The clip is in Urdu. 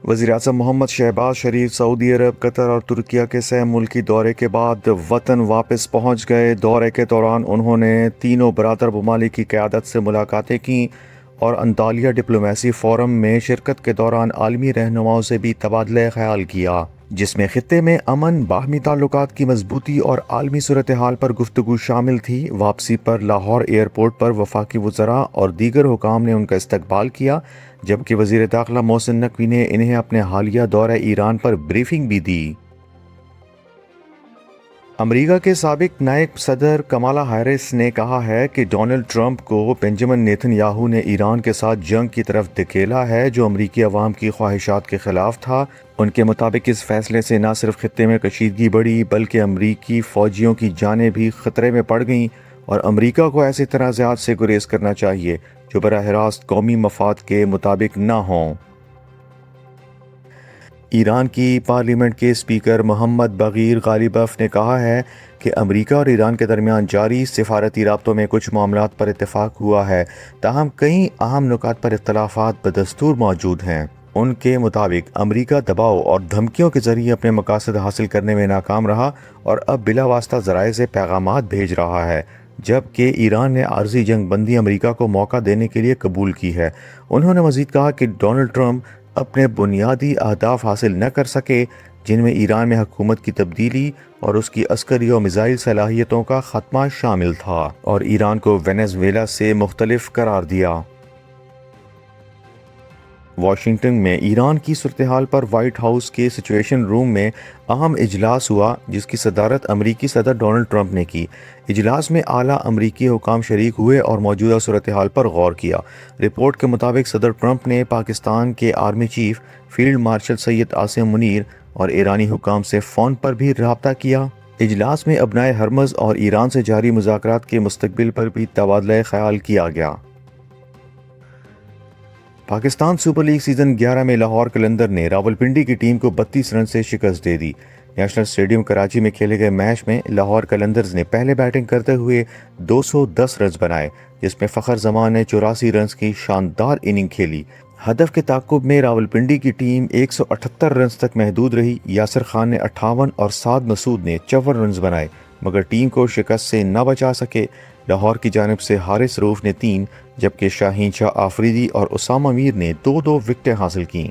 وزیراعظم محمد شہباز شریف سعودی عرب، قطر اور ترکیہ کے سہ ملکی دورے کے بعد وطن واپس پہنچ گئے۔ دورے کے دوران انہوں نے تینوں برادر ممالک کی قیادت سے ملاقاتیں کیں اور انطالیہ ڈپلومیسی فورم میں شرکت کے دوران عالمی رہنماؤں سے بھی تبادلہ خیال کیا، جس میں خطے میں امن، باہمی تعلقات کی مضبوطی اور عالمی صورتحال پر گفتگو شامل تھی۔ واپسی پر لاہور ایئرپورٹ پر وفاقی وزراء اور دیگر حکام نے ان کا استقبال کیا، جبکہ وزیر داخلہ محسن نقوی نے انہیں اپنے حالیہ دورہ ایران پر بریفنگ بھی دی۔ امریکہ کے سابق نائب صدر کمالا ہیرس نے کہا ہے کہ ڈونلڈ ٹرمپ کو بنجمن نیتن یاہو نے ایران کے ساتھ جنگ کی طرف دھکیلا ہے، جو امریکی عوام کی خواہشات کے خلاف تھا۔ ان کے مطابق اس فیصلے سے نہ صرف خطے میں کشیدگی بڑھی بلکہ امریکی فوجیوں کی جانیں بھی خطرے میں پڑ گئیں، اور امریکہ کو ایسے تنازعات سے گریز کرنا چاہیے جو براہ راست قومی مفاد کے مطابق نہ ہوں۔ ایران کی پارلیمنٹ کے اسپیکر محمد بغیر غالیباف نے کہا ہے کہ امریکہ اور ایران کے درمیان جاری سفارتی رابطوں میں کچھ معاملات پر اتفاق ہوا ہے، تاہم کئی اہم نکات پر اختلافات بدستور موجود ہیں۔ ان کے مطابق امریکہ دباؤ اور دھمکیوں کے ذریعے اپنے مقاصد حاصل کرنے میں ناکام رہا اور اب بلا واسطہ ذرائع سے پیغامات بھیج رہا ہے، جبکہ ایران نے عارضی جنگ بندی امریکہ کو موقع دینے کے لیے قبول کی ہے۔ انہوں نے مزید کہا کہ ڈونلڈ ٹرمپ اپنے بنیادی اہداف حاصل نہ کر سکے، جن میں ایران میں حکومت کی تبدیلی اور اس کی عسکری و میزائل صلاحیتوں کا خاتمہ شامل تھا، اور ایران کو وینزویلا سے مختلف قرار دیا۔ واشنگٹن میں ایران کی صورتحال پر وائٹ ہاؤس کے سچویشن روم میں اہم اجلاس ہوا، جس کی صدارت امریکی صدر ڈونلڈ ٹرمپ نے کی۔ اجلاس میں اعلیٰ امریکی حکام شریک ہوئے اور موجودہ صورتحال پر غور کیا۔ رپورٹ کے مطابق صدر ٹرمپ نے پاکستان کے army chief field marshal Syed Asim Munir اور ایرانی حکام سے فون پر بھی رابطہ کیا۔ اجلاس میں ابنائے ہرمز اور ایران سے جاری مذاکرات کے مستقبل پر بھی تبادلہ خیال کیا گیا۔ پاکستان سپر لیگ سیزن 11 میں لاہور قلندر نے راولپنڈی کی ٹیم کو 32 رن سے شکست دے دی۔ نیشنل اسٹیڈیم کراچی میں کھیلے گئے میچ میں لاہور قلندرز نے پہلے بیٹنگ کرتے ہوئے 210 رنز بنائے، جس میں فخر زمان نے 84 رنز کی شاندار اننگ کھیلی۔ ہدف کے تعاقب میں راولپنڈی کی ٹیم 178 رنز تک محدود رہی۔ یاسر خان نے 58 اور سعد مسعود نے 54 رنز بنائے، مگر ٹیم کو شکست سے نہ بچا سکے۔ لاہور کی جانب سے حارث رؤف نے 3، جبکہ شاہین شاہ آفریدی اور اسامہ میر نے 2 وکٹیں حاصل کیں۔